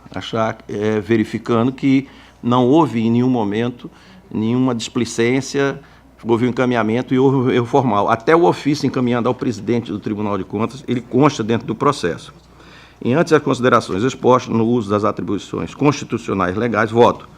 verificando que não houve em nenhum momento nenhuma displicência, houve um encaminhamento e houve um erro formal. Até o ofício encaminhado ao presidente do Tribunal de Contas, ele consta dentro do processo. Em antes das considerações expostas no uso das atribuições constitucionais legais, voto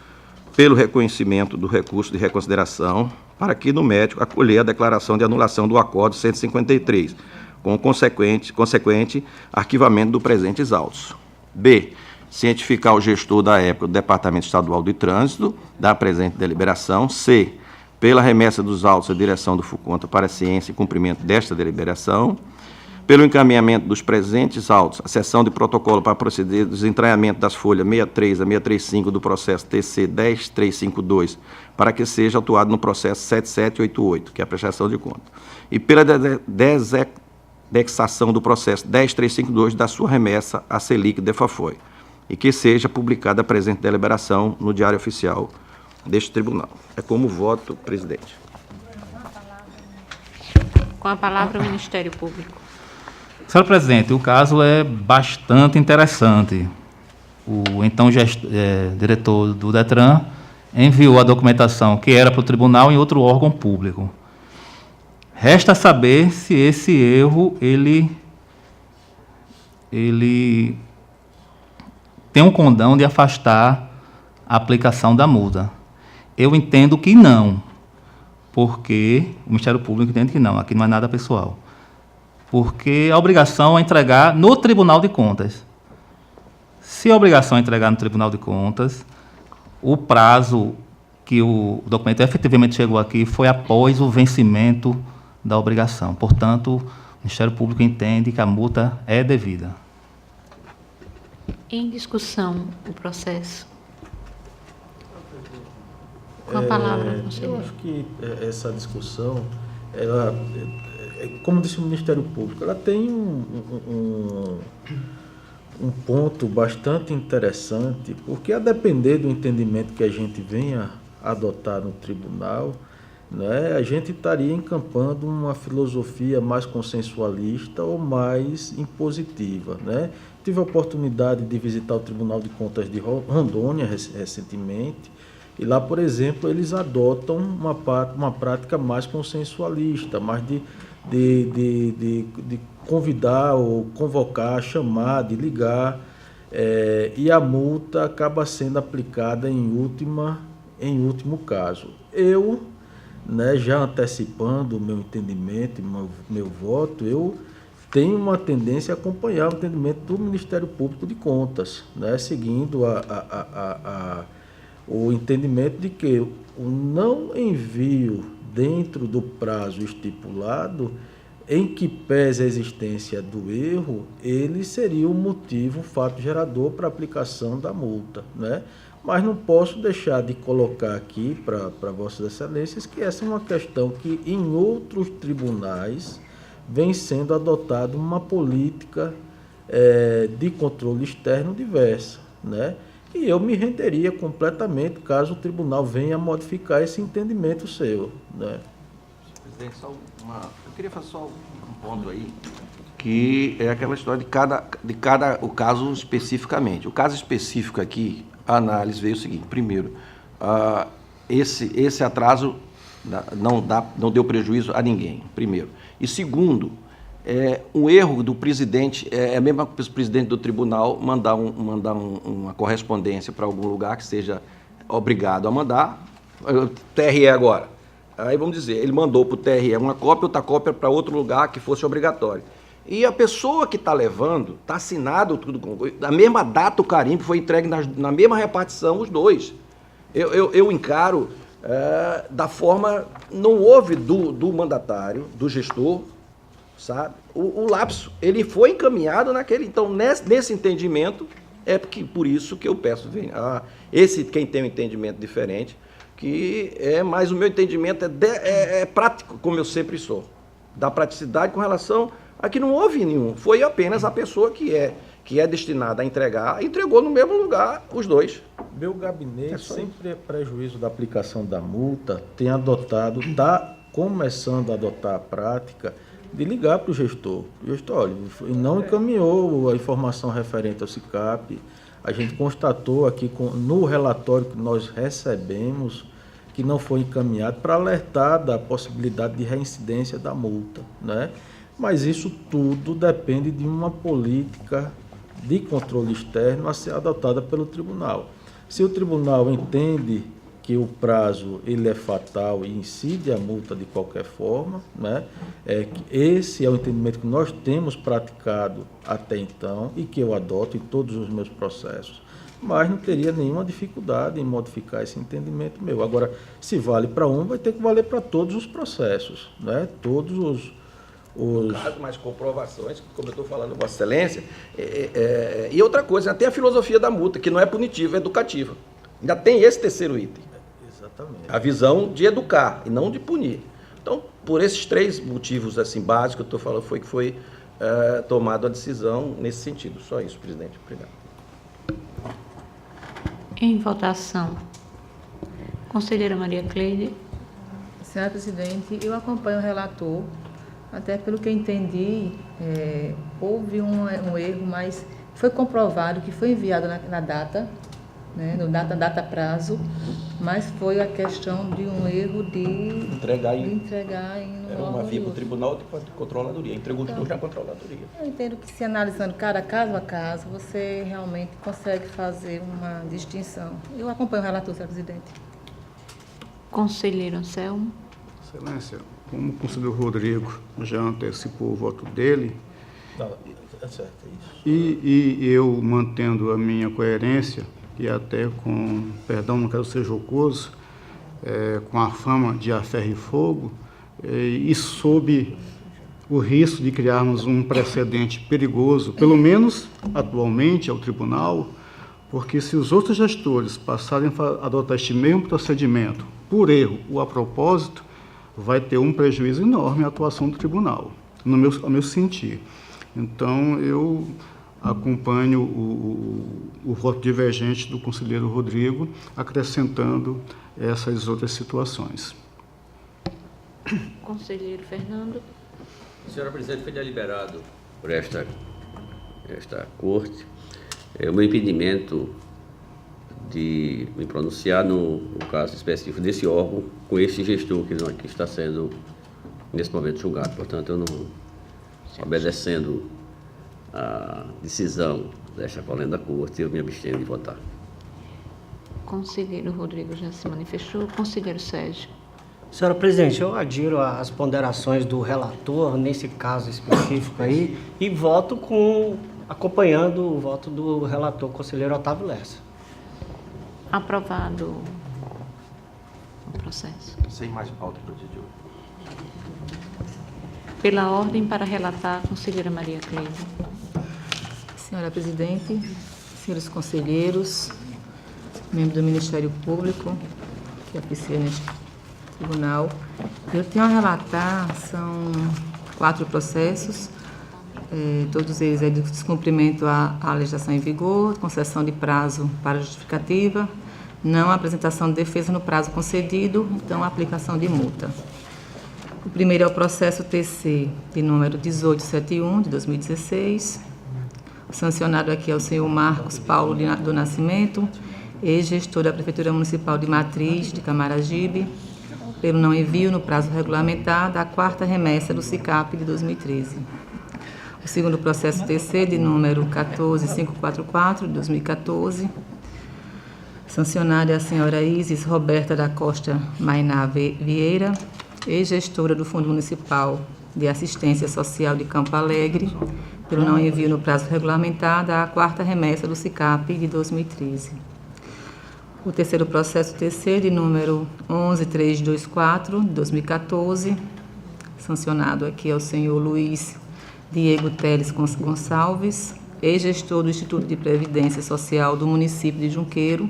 pelo reconhecimento do recurso de reconsideração para que no mérito acolher a declaração de anulação do Acordo 153, com o consequente arquivamento do presentes autos. B. Cientificar o gestor da época do Departamento Estadual de Trânsito da presente deliberação. C. Pela remessa dos autos à direção do FUNCONTAS para a ciência e cumprimento desta deliberação. Pelo encaminhamento dos presentes autos, a sessão de protocolo para proceder do desentranhamento das folhas 63 a 635 do processo TC 10352, para que seja autuado no processo 7788, que é a prestação de conta. E pela desexação do processo 10352 da sua remessa à CELIC DEFAFOI, e que seja publicada a presente deliberação no Diário Oficial deste tribunal. É como voto, presidente. Com a palavra o Ministério Público. Senhor presidente, o caso é bastante interessante. O então diretor do DETRAN enviou a documentação que era para o tribunal em outro órgão público. Resta saber se esse erro ele tem um condão de afastar a aplicação da multa. Eu entendo que não, porque o Ministério Público entende que não, aqui não é nada pessoal. Porque a obrigação é entregar no Tribunal de Contas. Se a obrigação é entregar no Tribunal de Contas, o prazo que o documento efetivamente chegou aqui foi após o vencimento da obrigação. Portanto, o Ministério Público entende que a multa é devida. Em discussão, o processo. Com a palavra, Eu conselheiro. acho que essa discussão, ela, como disse o Ministério Público, ela tem um ponto bastante interessante, porque a depender do entendimento que a gente venha adotar no tribunal, né, a gente estaria encampando uma filosofia mais consensualista ou mais impositiva, né? Tive a oportunidade de visitar o Tribunal de Contas de Rondônia recentemente, e lá, por exemplo, eles adotam uma prática mais consensualista, mais de convidar ou convocar, chamar, de ligar, e a multa acaba sendo aplicada em último caso. Eu, né, já antecipando o meu entendimento, meu voto, eu tenho uma tendência a acompanhar o entendimento do Ministério Público de Contas, né, seguindo o entendimento de que o não envio dentro do prazo estipulado, em que pese a existência do erro, ele seria o motivo, o fato gerador para a aplicação da multa, né? Mas não posso deixar de colocar aqui para Vossas Excelências que essa é uma questão que em outros tribunais vem sendo adotada uma política de controle externo diversa, né? E eu me renderia completamente caso o tribunal venha a modificar esse entendimento seu, né? Presidente, eu queria fazer só um ponto aí, que é aquela história de cada o caso especificamente. O caso específico aqui, a análise veio o seguinte: primeiro, esse atraso não deu prejuízo a ninguém, primeiro. E segundo, um erro do presidente, é mesmo que o presidente do tribunal mandar uma correspondência para algum lugar que seja obrigado a mandar, o TRE agora. Aí vamos dizer, ele mandou para o TRE uma cópia, outra cópia para outro lugar que fosse obrigatório. E a pessoa que está levando, está assinado tudo, na mesma data o carimbo foi entregue na mesma repartição os dois. Eu encaro da forma, não houve do mandatário, do gestor, sabe? O lapso, ele foi encaminhado naquele. Então, nesse entendimento, por isso que eu peço, quem tem um entendimento diferente, mas o meu entendimento é prático, como eu sempre sou, da praticidade com relação a que não houve nenhum, foi apenas a pessoa que é destinada a entregar, entregou no mesmo lugar os dois. Meu gabinete, sempre é prejuízo da aplicação da multa, tem adotado, está começando a adotar a prática de ligar para o gestor. O gestor, olha, não encaminhou a informação referente ao SICAP. A gente constatou aqui no relatório que nós recebemos que não foi encaminhado para alertar da possibilidade de reincidência da multa, né? Mas isso tudo depende de uma política de controle externo a ser adotada pelo tribunal. Se o tribunal entende que o prazo ele é fatal e incide a multa de qualquer forma, né? Esse é o entendimento que nós temos praticado até então e que eu adoto em todos os meus processos, mas não teria nenhuma dificuldade em modificar esse entendimento meu. Agora, se vale para um, vai ter que valer para todos os processos, né? Todos os caso, mais comprovações, como eu estou falando, Vossa Excelência. E outra coisa, tem a filosofia da multa, que não é punitiva, é educativa. Ainda tem esse terceiro item. Exatamente. A visão de educar e não de punir. Então, por esses três motivos assim, básicos que eu estou falando, foi que foi tomada a decisão nesse sentido. Só isso, presidente. Obrigado. Em votação, conselheira Maria Cleide. Senhora presidente, eu acompanho o relator Até pelo que eu entendi, houve um erro, mas foi comprovado que foi enviado na data, né, no data prazo, mas foi a questão de um erro de Entregar no Era uma via para o outro. Tribunal de Controladoria. Entregou tudo na Controladoria. Eu entendo que, se analisando cada caso a caso, você realmente consegue fazer uma distinção. Eu acompanho o relator, senhor presidente. Conselheiro Anselmo. Excelência, como o conselheiro Rodrigo já antecipou o voto dele, Não, é certo, é isso. e eu mantendo a minha coerência, e até com, perdão, não quero ser jocoso, com a fama de a ferro e fogo, e sob o risco de criarmos um precedente perigoso, pelo menos atualmente ao tribunal, porque se os outros gestores passarem a adotar este mesmo procedimento por erro ou a propósito, vai ter um prejuízo enorme à atuação do tribunal, ao meu sentir. Então, eu acompanho o voto divergente do conselheiro Rodrigo, acrescentando essas outras situações. Conselheiro Fernando. Senhora presidente, foi deliberado por esta corte o meu impedimento de me pronunciar no caso específico desse órgão com esse gestor que está sendo, nesse momento, julgado. Portanto, eu não, obedecendo a decisão desta polêmica da corte, eu me abstenho de votar. Conselheiro Rodrigo já se manifestou. Conselheiro Sérgio. Senhora presidente, eu adiro às ponderações do relator nesse caso específico aí e voto acompanhando o voto do relator, conselheiro Otávio Lessa. Aprovado o processo. Sem mais pauta para o dia de hoje. Pela ordem, para relatar, a conselheira Maria Cleide. Senhora presidente, senhores conselheiros, membro do Ministério Público, que aprecia neste tribunal, eu tenho a relatar, são 4 processos, todos eles de descumprimento à legislação em vigor, concessão de prazo para justificativa, não apresentação de defesa no prazo concedido, então aplicação de multa. O primeiro é o processo TC de número 1871 de 2016, sancionado aqui é o senhor Marcos Paulo do Nascimento, ex-gestor da Prefeitura Municipal de Matriz de Camaragibe, pelo não envio no prazo regulamentar da 4ª remessa do SICAP de 2013. O segundo processo TC de número 14544 de 2014, sancionada é a senhora Isis Roberta da Costa Mainá Vieira, ex-gestora do Fundo Municipal de Assistência Social de Campo Alegre, pelo não envio no prazo regulamentar da 4ª remessa do SICAP de 2013. O terceiro processo TC de número 11324 de 2014, sancionado aqui é o senhor Luiz Diego Teles Gonçalves, ex-gestor do Instituto de Previdência Social do município de Junqueiro,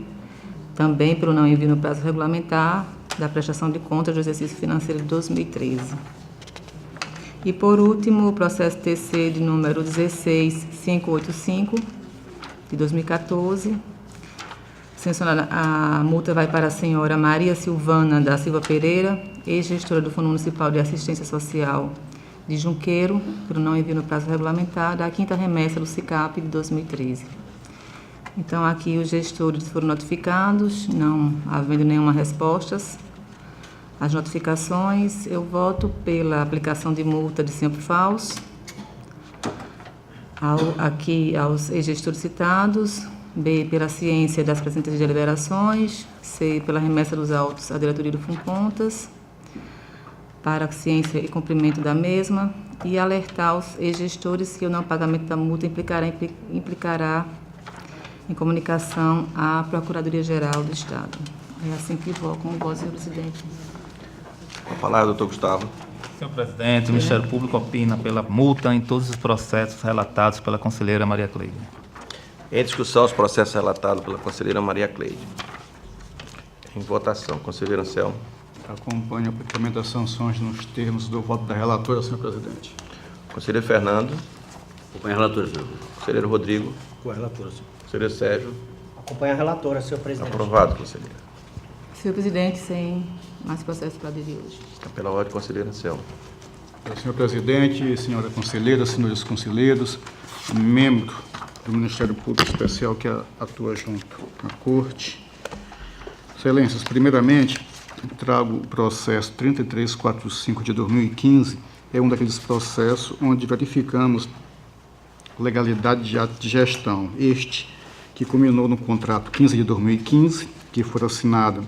também pelo não envio no prazo regulamentar da prestação de contas do exercício financeiro de 2013. E, por último, o processo TC de número 16585, de 2014, sancionada, a multa vai para a senhora Maria Silvana da Silva Pereira, ex-gestora do Fundo Municipal de Assistência Social de Junqueiro, pelo não envio no prazo regulamentar da 5ª remessa do SICAP de 2013. Então, aqui os gestores foram notificados, não havendo nenhuma resposta às notificações. Eu voto pela aplicação de multa de simples falso aqui aos ex-gestores citados, B, pela ciência das presentes deliberações, C, pela remessa dos autos à diretoria do Funcontas, para a ciência e cumprimento da mesma, e alertar os ex-gestores que o não pagamento da multa implicará em comunicação à Procuradoria-Geral do Estado. É assim que vou, como voto, senhor presidente. Com a palavra, doutor Gustavo. Senhor presidente, o Ministério Público opina pela multa em todos os processos relatados pela conselheira Maria Cleide. Em discussão, os processos relatados pela conselheira Maria Cleide. Em votação, conselheiro Anselmo. Acompanho o aplicamento das sanções nos termos do voto da relatora, senhor presidente. Conselheiro Fernando. Acompanho a relatora, senhor. Conselheiro Rodrigo. Com a relatora, senhor. Conselheiro Sérgio. Acompanha a relatora, senhor presidente. Aprovado, conselheiro. Senhor presidente, sem mais processos para aderir hoje. Pela ordem, conselheiro Anselmo. Senhor presidente, senhora conselheira, senhores conselheiros, membro do Ministério Público Especial que atua junto à Corte. Excelências, primeiramente, trago o processo 3345 de 2015, é um daqueles processos onde verificamos legalidade de ato de gestão. Este, que culminou no contrato 15 de 2015, que foi assinado